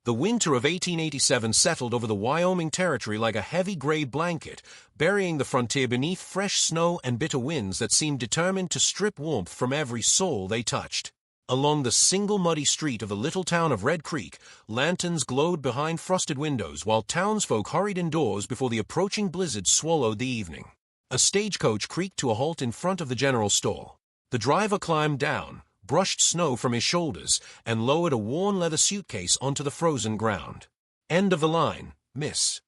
The winter of 1887 settled over the Wyoming Territory like a heavy gray blanket, burying the frontier beneath fresh snow and bitter winds that seemed determined to strip warmth from every soul they touched. Along the single muddy street of the little town of Red Creek, lanterns glowed behind frosted windows while townsfolk hurried indoors before the approaching blizzard swallowed the evening. A stagecoach creaked to a halt in front of the general store. The driver climbed down, brushed snow from his shoulders, and lowered a worn leather suitcase onto the frozen ground. End of the line, Miss.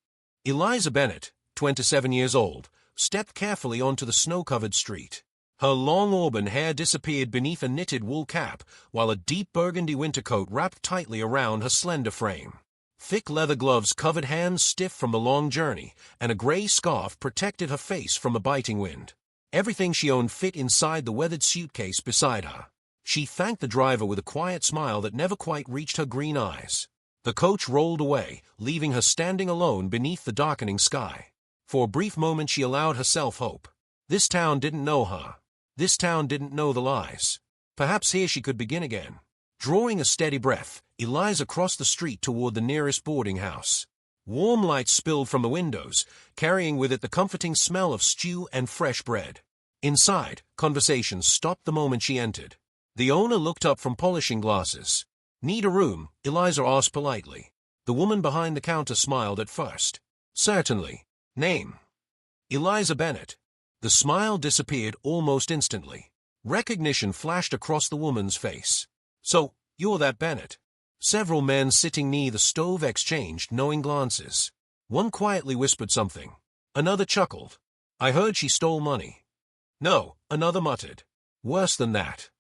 Eliza Bennett, 27 years old, stepped carefully onto the snow-covered street. Her long auburn hair disappeared beneath a knitted wool cap, while a deep burgundy winter coat wrapped tightly around her slender frame. Thick leather gloves covered hands stiff from the long journey, and a gray scarf protected her face from a biting wind. Everything she owned fit inside the weathered suitcase beside her. She thanked the driver with a quiet smile that never quite reached her green eyes. The coach rolled away, leaving her standing alone beneath the darkening sky. For a brief moment she allowed herself hope. This town didn't know her. This town didn't know the lies. Perhaps here she could begin again. Drawing a steady breath, Eliza crossed the street toward the nearest boarding house. Warm light spilled from the windows, carrying with it the comforting smell of stew and fresh bread. Inside, conversation stopped the moment she entered. The owner looked up from polishing glasses. "Need a room?" Eliza asked politely. The woman behind the counter smiled at first. "Certainly. Name?" "Eliza Bennett." The smile disappeared almost instantly. Recognition flashed across the woman's face. "So, you're that Bennett?" Several men sitting near the stove exchanged knowing glances. One quietly whispered something. Another chuckled. "I heard she stole money." "No," another muttered. "Worse than that."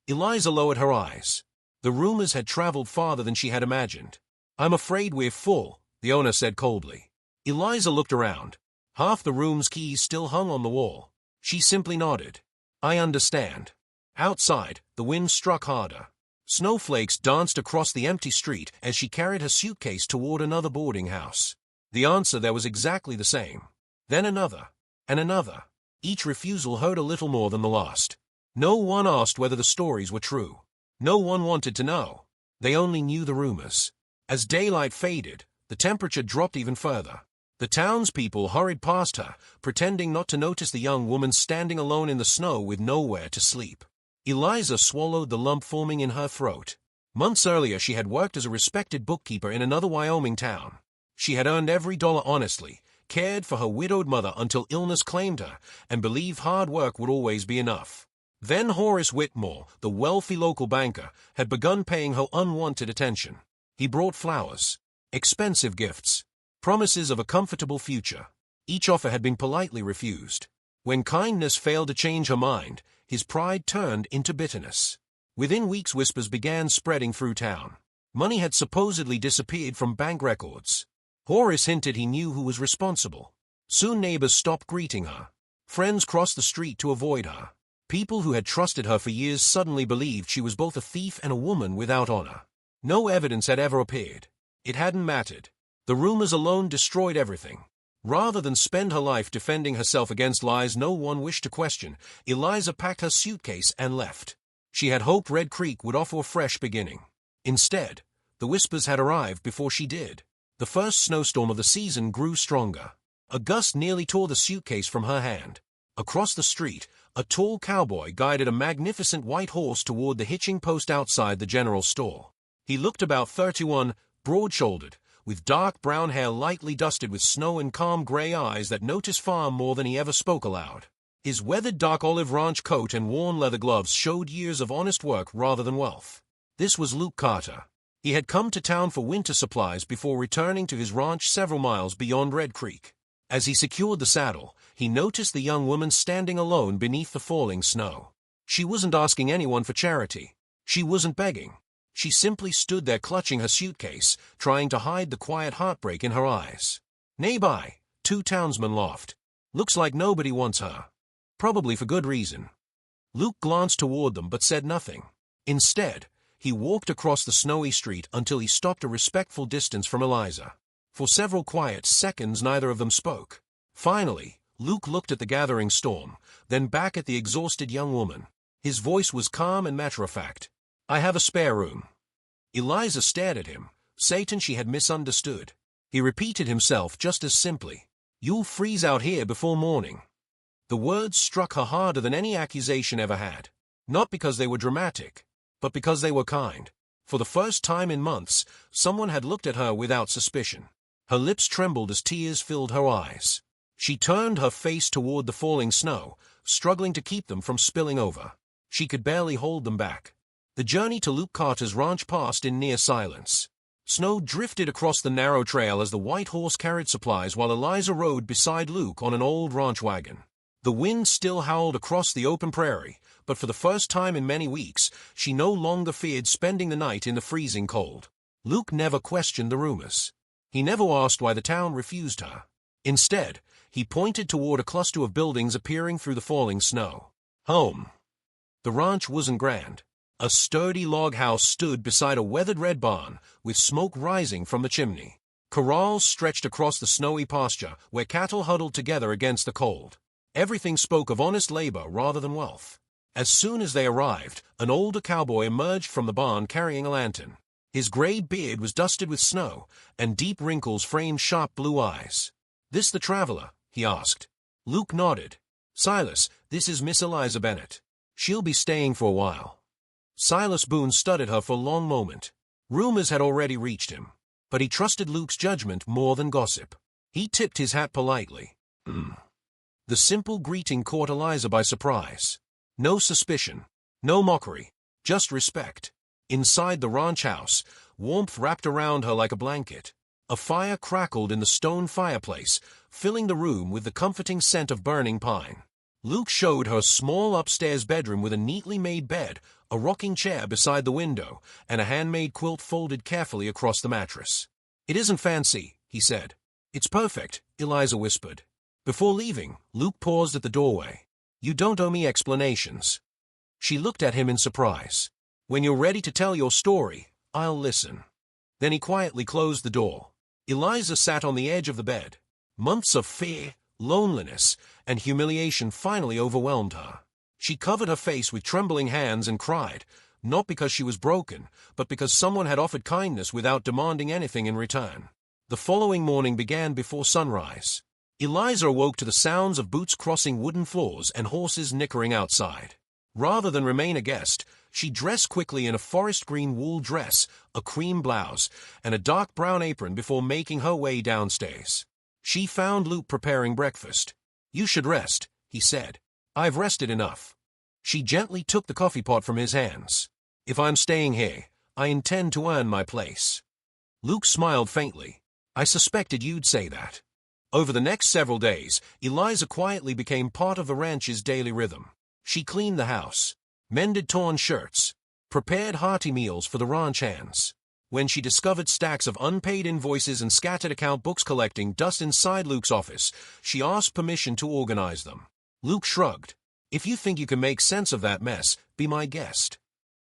Eliza lowered her eyes. The rumors had traveled farther than she had imagined. "I'm afraid we're full," the owner said coldly. Eliza looked around. Half the room's keys still hung on the wall. She simply nodded. "I understand." Outside, the wind struck harder. Snowflakes danced across the empty street as she carried her suitcase toward another boarding house. The answer there was exactly the same. Then another, and another. Each refusal hurt a little more than the last. No one asked whether the stories were true. No one wanted to know. They only knew the rumors. As daylight faded, the temperature dropped even further. The townspeople hurried past her, pretending not to notice the young woman standing alone in the snow with nowhere to sleep. Eliza swallowed the lump forming in her throat. Months earlier she had worked as a respected bookkeeper in another Wyoming town. She had earned every dollar honestly, cared for her widowed mother until illness claimed her, and believed hard work would always be enough. Then Horace Whitmore, the wealthy local banker, had begun paying her unwanted attention. He brought flowers, expensive gifts, promises of a comfortable future. Each offer had been politely refused. When kindness failed to change her mind, his pride turned into bitterness. Within weeks whispers began spreading through town. Money had supposedly disappeared from bank records. Horace hinted he knew who was responsible. Soon neighbors stopped greeting her. Friends crossed the street to avoid her. People who had trusted her for years suddenly believed she was both a thief and a woman without honor. No evidence had ever appeared. It hadn't mattered. The rumors alone destroyed everything. Rather than spend her life defending herself against lies no one wished to question, Eliza packed her suitcase and left. She had hoped Red Creek would offer a fresh beginning. Instead, the whispers had arrived before she did. The first snowstorm of the season grew stronger. A gust nearly tore the suitcase from her hand. Across the street, a tall cowboy guided a magnificent white horse toward the hitching post outside the general store. He looked about 31, broad-shouldered, with dark brown hair lightly dusted with snow and calm gray eyes that noticed far more than he ever spoke aloud. His weathered dark olive ranch coat and worn leather gloves showed years of honest work rather than wealth. This was Luke Carter. He had come to town for winter supplies before returning to his ranch several miles beyond Red Creek. As he secured the saddle, he noticed the young woman standing alone beneath the falling snow. She wasn't asking anyone for charity. She wasn't begging. She simply stood there clutching her suitcase, trying to hide the quiet heartbreak in her eyes. Nearby, two townsmen laughed. "Looks like nobody wants her." Probably for good reason. Luke glanced toward them but said nothing. Instead, he walked across the snowy street until he stopped a respectful distance from Eliza. For several quiet seconds neither of them spoke. Finally, Luke looked at the gathering storm, then back at the exhausted young woman. His voice was calm and matter-of-fact. "I have a spare room." Eliza stared at him, Satan she had misunderstood. He repeated himself just as simply. "You'll freeze out here before morning." The words struck her harder than any accusation ever had. Not because they were dramatic, but because they were kind. For the first time in months, someone had looked at her without suspicion. Her lips trembled as tears filled her eyes. She turned her face toward the falling snow, struggling to keep them from spilling over. She could barely hold them back. The journey to Luke Carter's ranch passed in near silence. Snow drifted across the narrow trail as the white horse carried supplies while Eliza rode beside Luke on an old ranch wagon. The wind still howled across the open prairie, but for the first time in many weeks, she no longer feared spending the night in the freezing cold. Luke never questioned the rumors. He never asked why the town refused her. Instead, he pointed toward a cluster of buildings appearing through the falling snow. Home. The ranch wasn't grand. A sturdy log house stood beside a weathered red barn, with smoke rising from the chimney. Corrals stretched across the snowy pasture, where cattle huddled together against the cold. Everything spoke of honest labor rather than wealth. As soon as they arrived, an older cowboy emerged from the barn carrying a lantern. His gray beard was dusted with snow, and deep wrinkles framed sharp blue eyes. "This the traveler?" he asked. Luke nodded. "Silas, this is Miss Eliza Bennett. She'll be staying for a while." Silas Boone studied her for a long moment. Rumors had already reached him, but he trusted Luke's judgment more than gossip. He tipped his hat politely. The simple greeting caught Eliza by surprise. No suspicion, no mockery, just respect. Inside the ranch house, warmth wrapped around her like a blanket. A fire crackled in the stone fireplace, filling the room with the comforting scent of burning pine. Luke showed her a small upstairs bedroom with a neatly made bed, a rocking chair beside the window, and a handmade quilt folded carefully across the mattress. "It isn't fancy," he said. "It's perfect," Eliza whispered. Before leaving, Luke paused at the doorway. "You don't owe me explanations." She looked at him in surprise. "When you're ready to tell your story, I'll listen." Then he quietly closed the door. Eliza sat on the edge of the bed. Months of fear, loneliness, and humiliation finally overwhelmed her. She covered her face with trembling hands and cried, not because she was broken, but because someone had offered kindness without demanding anything in return. The following morning began before sunrise. Eliza awoke to the sounds of boots crossing wooden floors and horses nickering outside. Rather than remain a guest, she dressed quickly in a forest green wool dress, a cream blouse, and a dark brown apron before making her way downstairs. She found Luke preparing breakfast. "You should rest," he said. "I've rested enough." She gently took the coffee pot from his hands. "If I'm staying here, I intend to earn my place." Luke smiled faintly. "I suspected you'd say that." Over the next several days, Eliza quietly became part of the ranch's daily rhythm. She cleaned the house, mended torn shirts, prepared hearty meals for the ranch hands. When she discovered stacks of unpaid invoices and scattered account books collecting dust inside Luke's office, she asked permission to organize them. Luke shrugged. "If you think you can make sense of that mess, be my guest."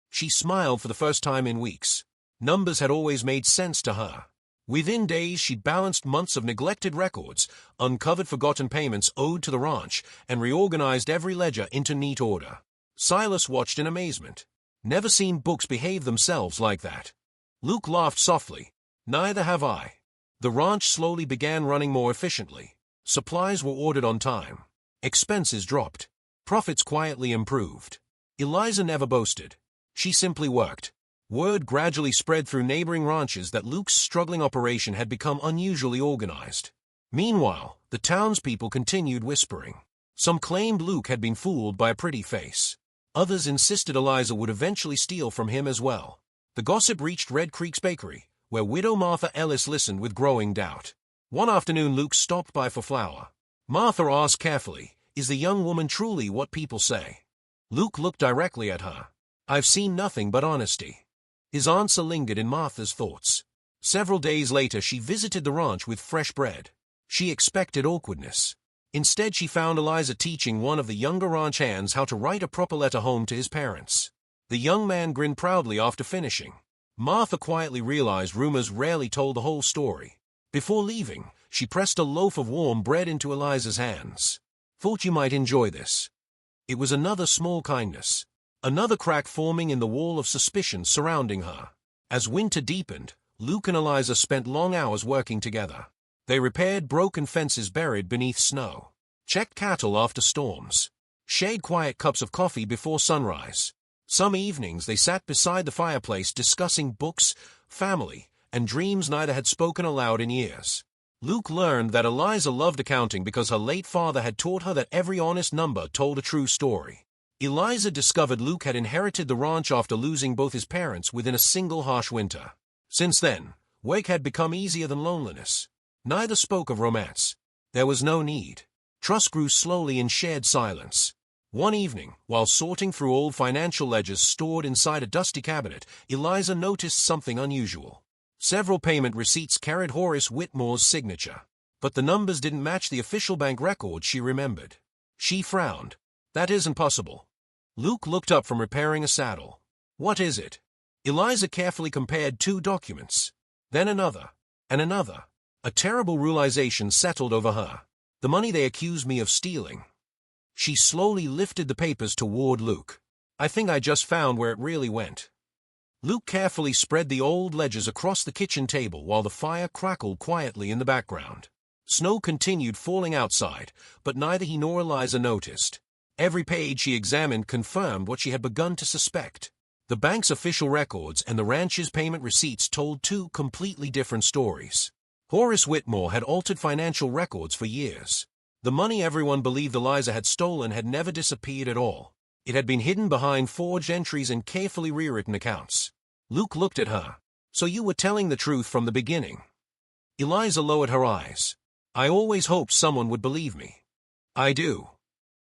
She smiled for the first time in weeks. Numbers had always made sense to her. Within days, she balanced months of neglected records, uncovered forgotten payments owed to the ranch, and reorganized every ledger into neat order. Silas watched in amazement. "Never seen books behave themselves like that." Luke laughed softly. "Neither have I." The ranch slowly began running more efficiently. Supplies were ordered on time. Expenses dropped. Profits quietly improved. Eliza never boasted. She simply worked. Word gradually spread through neighboring ranches that Luke's struggling operation had become unusually organized. Meanwhile, the townspeople continued whispering. Some claimed Luke had been fooled by a pretty face. Others insisted Eliza would eventually steal from him as well. The gossip reached Red Creek's bakery, where widow Martha Ellis listened with growing doubt. One afternoon Luke stopped by for flour. Martha asked carefully, "Is the young woman truly what people say?" Luke looked directly at her. "I've seen nothing but honesty." His answer lingered in Martha's thoughts. Several days later she visited the ranch with fresh bread. She expected awkwardness. Instead she found Eliza teaching one of the younger ranch hands how to write a proper letter home to his parents. The young man grinned proudly after finishing. Martha quietly realized rumors rarely told the whole story. Before leaving, she pressed a loaf of warm bread into Eliza's hands. "Thought you might enjoy this." It was another small kindness. Another crack forming in the wall of suspicion surrounding her. As winter deepened, Luke and Eliza spent long hours working together. They repaired broken fences buried beneath snow, checked cattle after storms, shared quiet cups of coffee before sunrise. Some evenings they sat beside the fireplace discussing books, family, and dreams neither had spoken aloud in years. Luke learned that Eliza loved accounting because her late father had taught her that every honest number told a true story. Eliza discovered Luke had inherited the ranch after losing both his parents within a single harsh winter. Since then, work had become easier than loneliness. Neither spoke of romance. There was no need. Trust grew slowly in shared silence. One evening, while sorting through old financial ledgers stored inside a dusty cabinet, Eliza noticed something unusual. Several payment receipts carried Horace Whitmore's signature, but the numbers didn't match the official bank record she remembered. She frowned. That isn't possible. Luke looked up from repairing a saddle. What is it? Eliza carefully compared 2 documents. Then another, and another. A terrible realization settled over her. The money they accused me of stealing. She slowly lifted the papers toward Luke. I think I just found where it really went. Luke carefully spread the old ledgers across the kitchen table while the fire crackled quietly in the background. Snow continued falling outside, but neither he nor Eliza noticed. Every page she examined confirmed what she had begun to suspect. The bank's official records and the ranch's payment receipts told 2 completely different stories. Horace Whitmore had altered financial records for years. The money everyone believed Eliza had stolen had never disappeared at all. It had been hidden behind forged entries and carefully rewritten accounts. Luke looked at her. So you were telling the truth from the beginning? Eliza lowered her eyes. I always hoped someone would believe me. I do.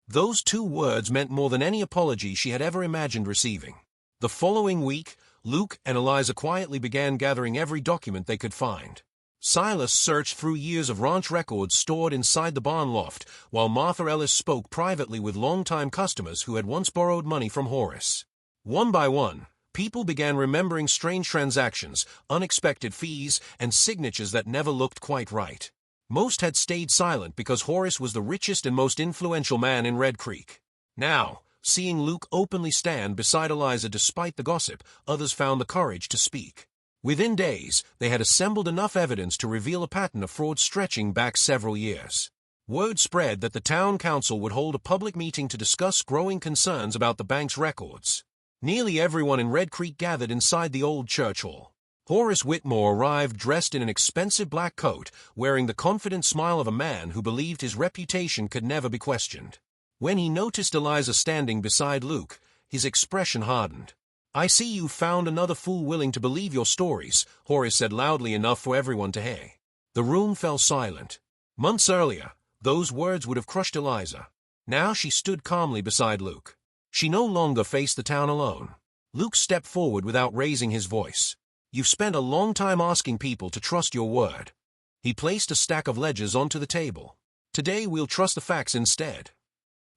Those 2 words meant more than any apology she had ever imagined receiving. The following week, Luke and Eliza quietly began gathering every document they could find. Silas searched through years of ranch records stored inside the barn loft, while Martha Ellis spoke privately with longtime customers who had once borrowed money from Horace. One by one, people began remembering strange transactions, unexpected fees, and signatures that never looked quite right. Most had stayed silent because Horace was the richest and most influential man in Red Creek. Now, seeing Luke openly stand beside Eliza despite the gossip, others found the courage to speak. Within days, they had assembled enough evidence to reveal a pattern of fraud stretching back several years. Word spread that the town council would hold a public meeting to discuss growing concerns about the bank's records. Nearly everyone in Red Creek gathered inside the old church hall. Horace Whitmore arrived dressed in an expensive black coat, wearing the confident smile of a man who believed his reputation could never be questioned. When he noticed Eliza standing beside Luke, his expression hardened. I see you found another fool willing to believe your stories, Horace said loudly enough for everyone to hear. The room fell silent. Months earlier, those words would have crushed Eliza. Now she stood calmly beside Luke. She no longer faced the town alone. Luke stepped forward without raising his voice. You've spent a long time asking people to trust your word. He placed a stack of ledgers onto the table. Today we'll trust the facts instead.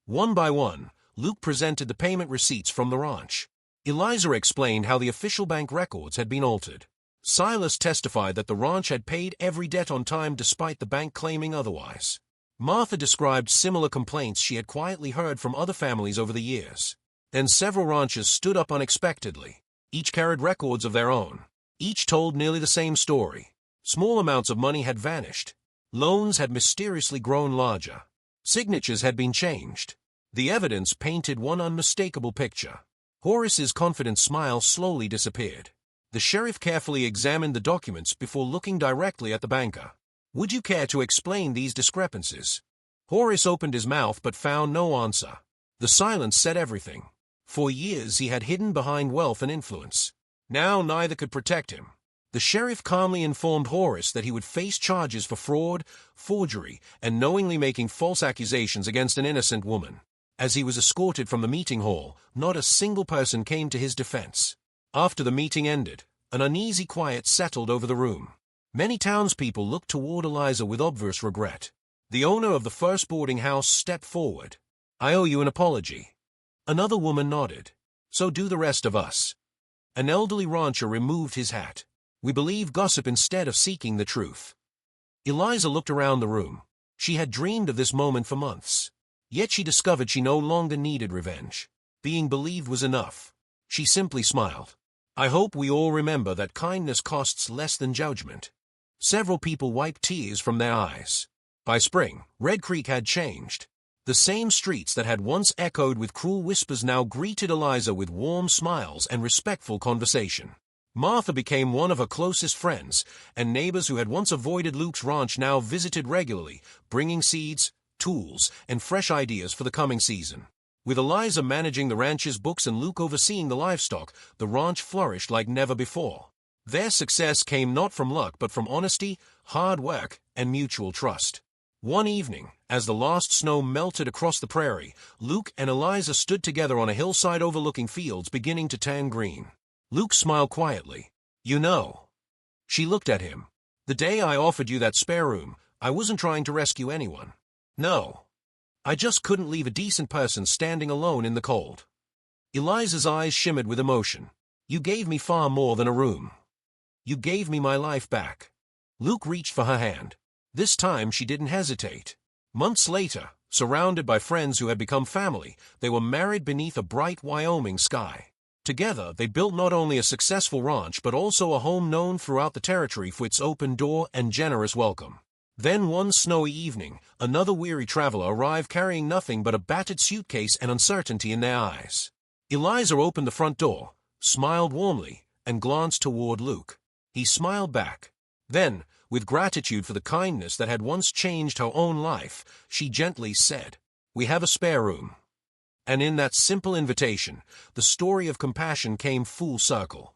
One by one, Luke presented the payment receipts from the ranch. Eliza explained how the official bank records had been altered. Silas testified that the ranch had paid every debt on time despite the bank claiming otherwise. Martha described similar complaints she had quietly heard from other families over the years. Then several ranchers stood up unexpectedly. Each carried records of their own. Each told nearly the same story. Small amounts of money had vanished. Loans had mysteriously grown larger. Signatures had been changed. The evidence painted one unmistakable picture. Horace's confident smile slowly disappeared. The sheriff carefully examined the documents before looking directly at the banker. Would you care to explain these discrepancies? Horace opened his mouth but found no answer. The silence said everything. For years he had hidden behind wealth and influence. Now neither could protect him. The sheriff calmly informed Horace that he would face charges for fraud, forgery, and knowingly making false accusations against an innocent woman. As he was escorted from the meeting hall, not a single person came to his defense. After the meeting ended, an uneasy quiet settled over the room. Many townspeople looked toward Eliza with obvious regret. The owner of the first boarding house stepped forward. I owe you an apology. Another woman nodded. So do the rest of us. An elderly rancher removed his hat. We believe gossip instead of seeking the truth. Eliza looked around the room. She had dreamed of this moment for months. Yet she discovered she no longer needed revenge. Being believed was enough. She simply smiled. I hope we all remember that kindness costs less than judgment. Several people wiped tears from their eyes. By spring, Red Creek had changed. The same streets that had once echoed with cruel whispers now greeted Eliza with warm smiles and respectful conversation. Martha became one of her closest friends, and neighbors who had once avoided Luke's ranch now visited regularly, bringing seeds, tools, and fresh ideas for the coming season. With Eliza managing the ranch's books and Luke overseeing the livestock, the ranch flourished like never before. Their success came not from luck but from honesty, hard work, and mutual trust. One evening, as the last snow melted across the prairie, Luke and Eliza stood together on a hillside overlooking fields beginning to turn green. Luke smiled quietly. "You know." She looked at him. "The day I offered you that spare room, I wasn't trying to rescue anyone. No. I just couldn't leave a decent person standing alone in the cold." Eliza's eyes shimmered with emotion. "You gave me far more than a room. You gave me my life back." Luke reached for her hand. This time she didn't hesitate. Months later, surrounded by friends who had become family, they were married beneath a bright Wyoming sky. Together, they built not only a successful ranch but also a home known throughout the territory for its open door and generous welcome. Then one snowy evening, another weary traveler arrived carrying nothing but a battered suitcase and uncertainty in their eyes. Eliza opened the front door, smiled warmly, and glanced toward Luke. He smiled back. Then, with gratitude for the kindness that had once changed her own life, she gently said, "We have a spare room." And in that simple invitation, the story of compassion came full circle.